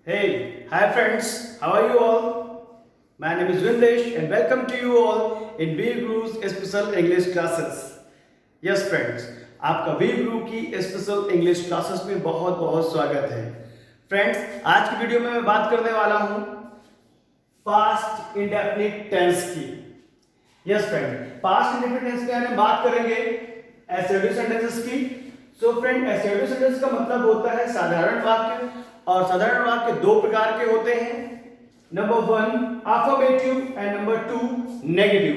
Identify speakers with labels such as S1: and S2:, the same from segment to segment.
S1: Hey, hi friends, how are you all? My name is Vindesh and welcome to you all in V Guru's Special English Classes. Yes friends, आपका V Guru की special English classes में बहुत बहुत स्वागत है। Friends, आज की video में मैं बात करने वाला हूँ पास्ट इंडेफिनिट टेंस की। Yes friend, past indefinite tense में हम बात करेंगे एसर्टिव सेंटेंसेस की। सो फ्रेंड, एसर्टिव सेंटेंस का मतलब होता है साधारण वाक्य, और साधारण वाक्य दो प्रकार के होते हैं। Number 1 affirmative and number 2 negative.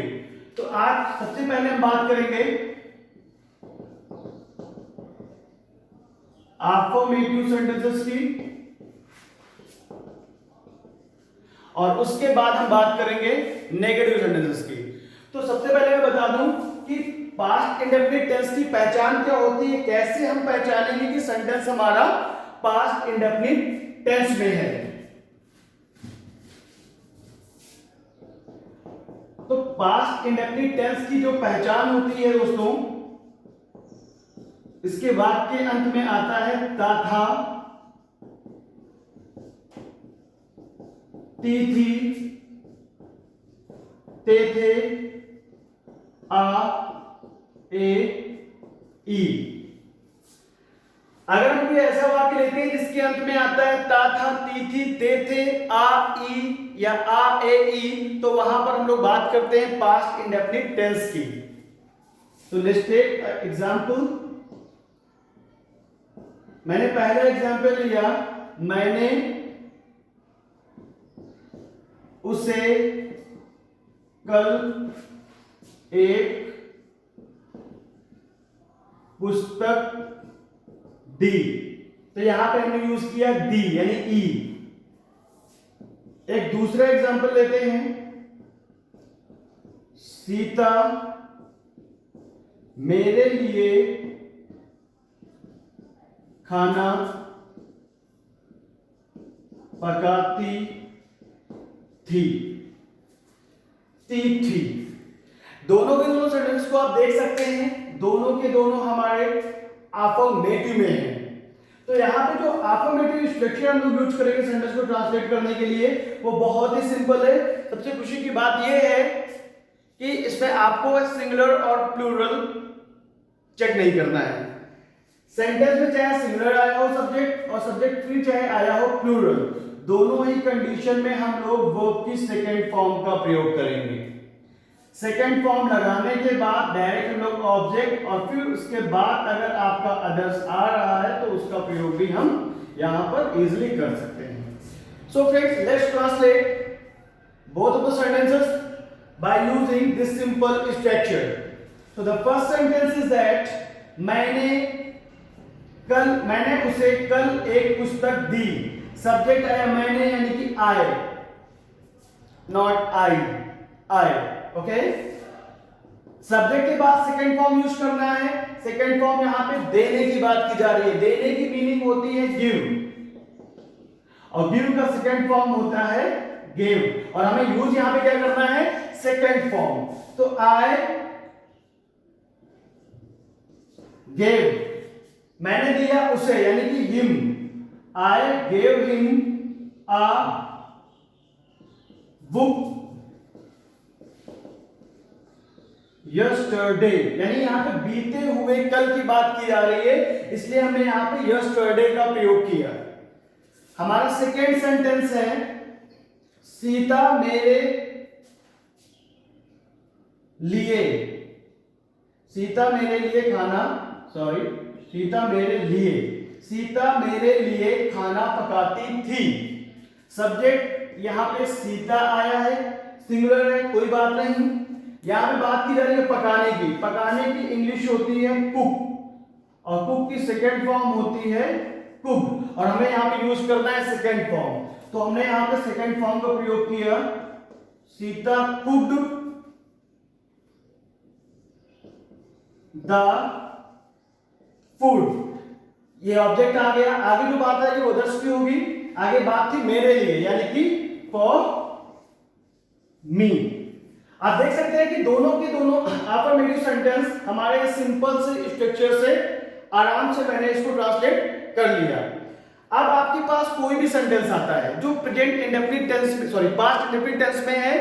S1: तो आज सबसे पहले हम बात करेंगे अफर्मेटिव सेंटेंसेस की, और उसके बाद हम बात करेंगे नेगेटिव सेंटेंसेस की। तो सबसे पहले मैं बता दूं कि पास्ट इंडेफिनिट टेंस की पहचान क्या होती है, कैसे हम पहचानेंगे कि सेंटेंस हमारा पास्ट इंडेफिनिट टेंस में है। तो पास्ट इंडेफिनिट टेंस की जो पहचान होती है दोस्तों, इसके वाक्य के अंत में आता है ता था, ती थी, ते थे, आ, ए, ई। अगर हम कोई ऐसा वाक्य लेते हैं जिसके अंत में आता है ता था, ती थी, ते थे, आ, ई या आ, ए, ई, तो वहां पर हम लोग बात करते हैं पास्ट इंडेफिनिट टेंस की। तो लेट्स टेक एग्जांपल। मैंने पहला एग्जांपल लिया, मैंने उसे कल एक पुस्तक दी। तो यहां पे हमने यूज किया दी यानी ई। एक दूसरा एग्जांपल लेते हैं, सीता मेरे लिए खाना पकाती थी। थी। दोनों के दोनों सेंटेंस को आप देख सकते हैं, दोनों के दोनों हमारे अफर्मेटिव में है। तो यहां पे जो अफर्मेटिव स्ट्रक्चर हम लोग यूज करेंगे सेंटेंस को ट्रांसलेट करने के लिए, वो बहुत ही सिंपल है। सबसे खुशी की बात यह है कि इसमें आपको सिंगुलर और प्लूरल चेक नहीं करना है। सेंटेंस में चाहे सिंगुलर आया हो सब्जेक्ट, और सब्जेक्ट फ्री चाहे आया हो प्लूरल, दोनों ही कंडीशन में हम लोग वर्ब की सेकेंड फॉर्म का प्रयोग करेंगे। सेकेंड फॉर्म लगाने के बाद डायरेक्ट हम लोग ऑब्जेक्ट, और फिर उसके बाद अगर आपका अदर्स आ रहा है तो उसका प्रयोग भी हम यहां पर इजीली कर सकते हैं। So friends, let's translate both of the sentences by using this simple structure. So the first sentence is that मैंने उसे कल एक पुस्तक दी। सब्जेक्ट आया मैंने यानी कि आई, नॉट आई। ओके, सब्जेक्ट के बाद सेकंड फॉर्म यूज करना है। सेकंड फॉर्म यहां पे देने की बात की जा रही है। देने की मीनिंग होती है गिव, और गिव का सेकंड फॉर्म होता है गिव, और हमें यूज यहां पे क्या करना है, सेकंड फॉर्म। तो आई गिव, मैंने दिया उसे यानी कि him. I gave him a book yesterday, यानी यहां पे बीते हुए कल की बात की जा रही है, इसलिए हमने यहां पे यस्टरडे का प्रयोग किया। हमारा सेकेंड सेंटेंस है, सीता मेरे लिए, सीता मेरे लिए खाना पकाती थी। सब्जेक्ट यहां पे सीता आया है, सिंगुलर है, कोई बात नहीं। यहां पे बात की जा रही है पकाने की। पकाने की इंग्लिश होती है कुक, और कुक की सेकेंड फॉर्म होती है कुक, और हमें यहां पे यूज करना है सेकेंड फॉर्म। तो हमने यहां पे सेकेंड फॉर्म का प्रयोग किया, सीता कुक्ड द फूड। ये ऑब्जेक्ट आ गया। आगे जो बात है वो अदर्स की होगी। आगे बात थी मेरे लिए यानी कि फॉर मी। आप देख सकते हैं कि दोनों के दोनों अफर्मेटिव सेंटेंस हमारे सिंपल से स्ट्रक्चर से आराम से मैंने इसको ट्रांसलेट कर लिया। अब आपके पास कोई भी सेंटेंस आता है जो प्रेजेंट इंडेफिनिट टेंस में, सॉरी पास्ट इंडेफिनिट टेंस में है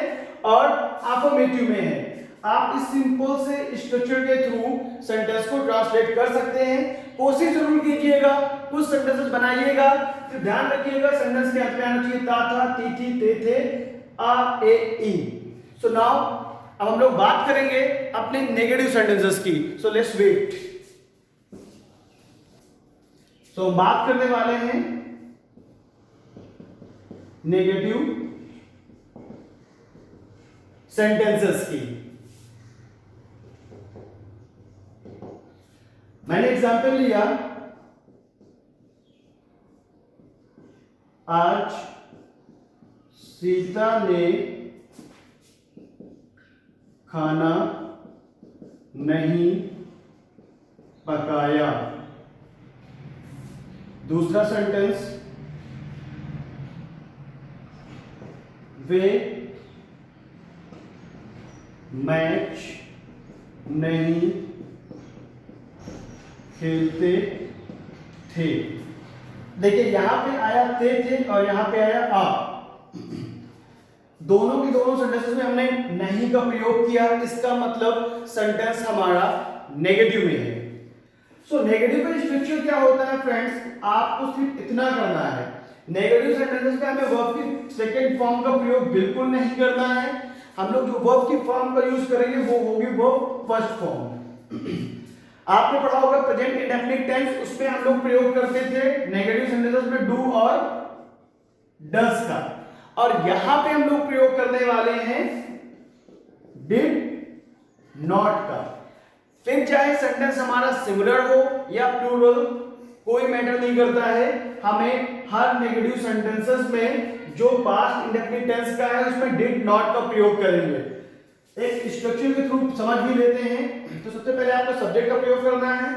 S1: और अफर्मेटिव में है, आप इस सिंपल से स्ट्रक्चर के थ्रू सेंटेंस को ट्रांसलेट कर सकते हैं। कोशिश जरूर कीजिएगा, कुछ सेंटेंसेस बनाइएगा, फिर ध्यान रखिएगा सेंटेंस के अंत में आना चाहिए ता था, ती थी, ते थे, आ, ए, ई। सो नाउ अब हम लोग बात करेंगे अपने नेगेटिव सेंटेंसेस की। So let's wait. सो हम बात करने वाले हैं नेगेटिव सेंटेंसेस की। मैंने एग्जांपल लिया, आज सीता ने खाना नहीं पकाया। दूसरा सेंटेंस, वे मैच नहीं खेलते थे। देखिए यहां पे आया थे और यहां पे आया आ। दोनों के दोनों सेंटेंसेस में हमने नहीं का प्रयोग किया, इसका मतलब सेंटेंस हमारा नेगेटिव में है। सो नेगेटिव का स्ट्रक्चर क्या होता है फ्रेंड्स, आपको सिर्फ इतना करना है, नेगेटिव सेंटेंसेस में हमें वर्ब की सेकंड फॉर्म का प्रयोग बिल्कुल नहीं करना है। हम लोग जो वर्ब की फॉर्म का यूज करेंगे वो होगी वर्ब फर्स्ट फॉर्म। आपने पढ़ा होगा प्रेजेंट इंडेफिनिट टेंस, उसमें हम लोग प्रयोग करते थे नेगेटिव सेंटेंसेस में डू और डज का, और यहां पे हम लोग प्रयोग करने वाले हैं डिड नॉट का। फिर चाहे सेंटेंस हमारा सिमिलर हो या प्लूरल, कोई मैटर नहीं करता है, हमें हर नेगेटिव सेंटेंसेस में जो पास्ट इंडेफिनिट टेंस का है उसमें डिड नॉट का प्रयोग करेंगे। एक स्ट्रक्चर के थ्रू समझ भी लेते हैं। तो सबसे पहले आपको सब्जेक्ट का प्रयोग करना है,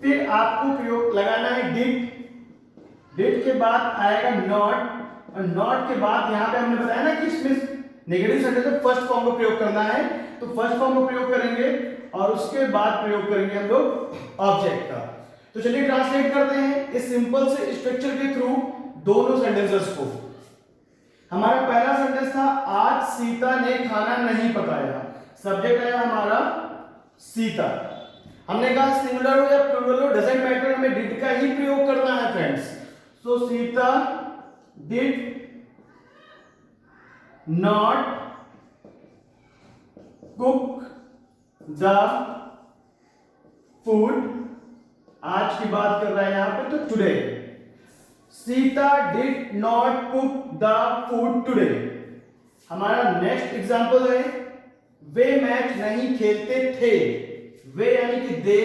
S1: फिर आपको प्रयोग लगाना है डिड, डिड के बाद आएगा नॉट, और नॉट के बाद यहां पे हमने बताया ना कि इसमें नेगेटिव सेंटेंस में फर्स्ट फॉर्म का प्रयोग करना है, तो फर्स्ट फॉर्म का प्रयोग करेंगे और उसके बाद प्रयोग करेंगे हम लोग ऑब्जेक्ट का। तो चलिए ट्रांसलेट करते हैं इस सिंपल से स्ट्रक्चर के थ्रू दोनों सेंटेंसेस को। हमारा पहला सेंटेंस था आज सीता ने खाना नहीं पकाया, सब्जेक्ट है हमारा सीता। हमने कहा सिंगुलर हो या प्लूरल हो डजंट मैटर, हमें डिड का ही प्रयोग करना है friends. So Sita did not cook the food, आज की बात कर रहा है यहां पे, तो today. Sita did not cook the food today. हमारा नेक्स्ट एग्जांपल है वे मैच नहीं खेलते थे, वे यानी कि दे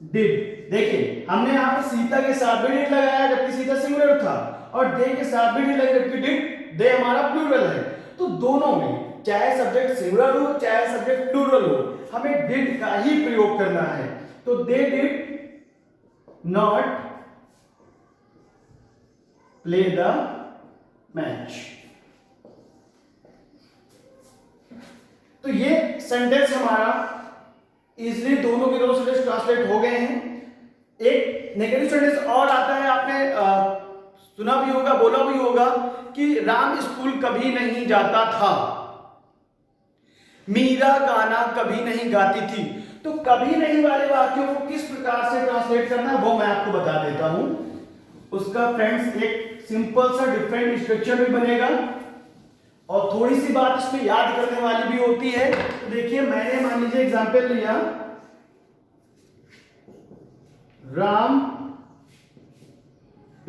S1: डिड। देखिए हमने यहां पर सीता के साथ भी डिड लगाया जबकि सीता सिंगुलर था, और दे के साथ भी डिड लगाया जबकि डिड दे हमारा प्लूरल है। तो दोनों में चाहे सब्जेक्ट सिंगुलर हो चाहे सब्जेक्ट प्लूरल हो, हमें डिड का ही प्रयोग करना है। तो they did not play the match. तो ये सेंटेंस हमारा इजिली दोनों के दोनों सेंटेंस ट्रांसलेट हो गए हैं। एक नेगेटिव सेंटेंस और आता है, आपने सुना भी होगा, बोला भी होगा कि राम स्कूल कभी नहीं जाता था, मीरा गाना कभी नहीं गाती थी। तो कभी नहीं वाले वाक्यों को किस प्रकार से ट्रांसलेट करना है वो मैं आपको बता देता हूं। उसका फ्रेंड्स एक सिंपल सा डिफरेंट स्ट्रक्चर भी बनेगा और थोड़ी सी बात इसमें याद करने वाली भी होती है। तो देखिए मैंने मान लीजिए एग्जांपल लिया, राम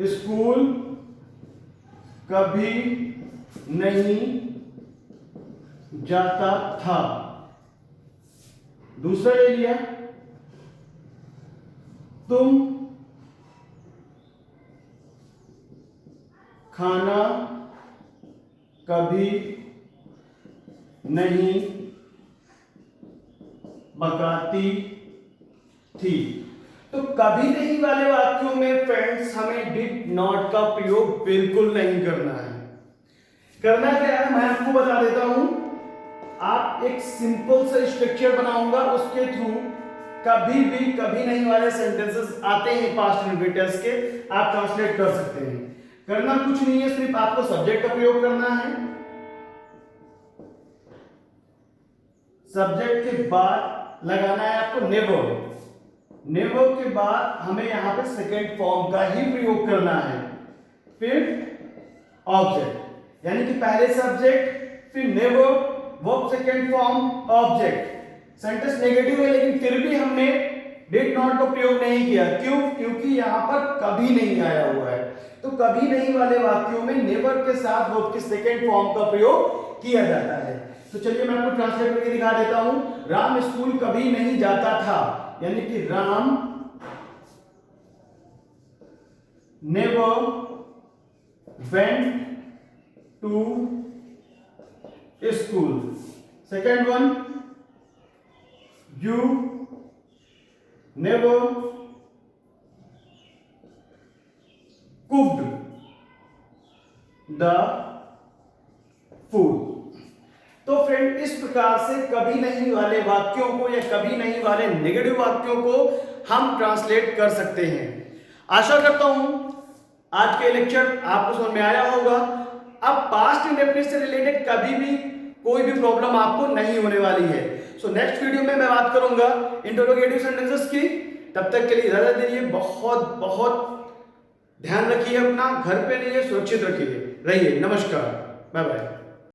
S1: स्कूल कभी नहीं जाता था। दूसरा ले लिया, तुम खाना कभी नहीं पकाती थी। तो कभी नहीं वाले वाक्यों में फ्रेंड्स हमें डिड नॉट का प्रयोग बिल्कुल नहीं करना है। करना क्या है मैं आपको बता देता हूं। आप एक सिंपल सा स्ट्रक्चर बनाऊंगा, उसके थ्रू कभी नहीं वाले सेंटेंसेस आते हैं पास्ट इंडिपेंडेंस के, आप ट्रांसलेट कर सकते हैं। करना कुछ नहीं है, सिर्फ आपको सब्जेक्ट का प्रयोग करना है। सब्जेक्ट के बाद लगाना है आपको नेवर। नेवर के बाद हमें यहां पे सेकेंड फॉर्म का ही प्रयोग करना है। फिर ऑब्जेक्ट, यानी कि पहले सब्जेक्ट फिर never, verb second form object. Sentence negative है लेकिन फिर भी हमने डिड नॉट का प्रयोग नहीं किया। क्यों? क्योंकि यहां पर कभी नहीं आया हुआ है। तो कभी नहीं वाले वाक्यों में नेवर के साथ वर्ब के सेकेंड फॉर्म का प्रयोग किया जाता है। तो चलिए मैं आपको ट्रांसलेट करके दिखा देता हूं। राम स्कूल कभी नहीं जाता था, यानी कि Ram never went to school. Second one, you never cooked the food। तो फ्रेंड इस प्रकार से कभी नहीं वाले वाक्यों को या कभी नहीं वाले नेगेटिव वाक्यों को हम ट्रांसलेट कर सकते हैं। आशा करता हूं आज के लेक्चर आपको समझ में आया होगा। अब पास्ट इंडेफिनिट से रिलेटेड कभी भी कोई भी प्रॉब्लम आपको नहीं होने वाली है। सो नेक्स्ट वीडियो में मैं बात करूंगा इंटरोगेटिव सेंटेंसेस की। तब तक के लिए इजाजत दीजिए। बहुत बहुत ध्यान रखिए अपना, घर पे रहिए, सुरक्षित रहिए। नमस्कार, बाय बाय।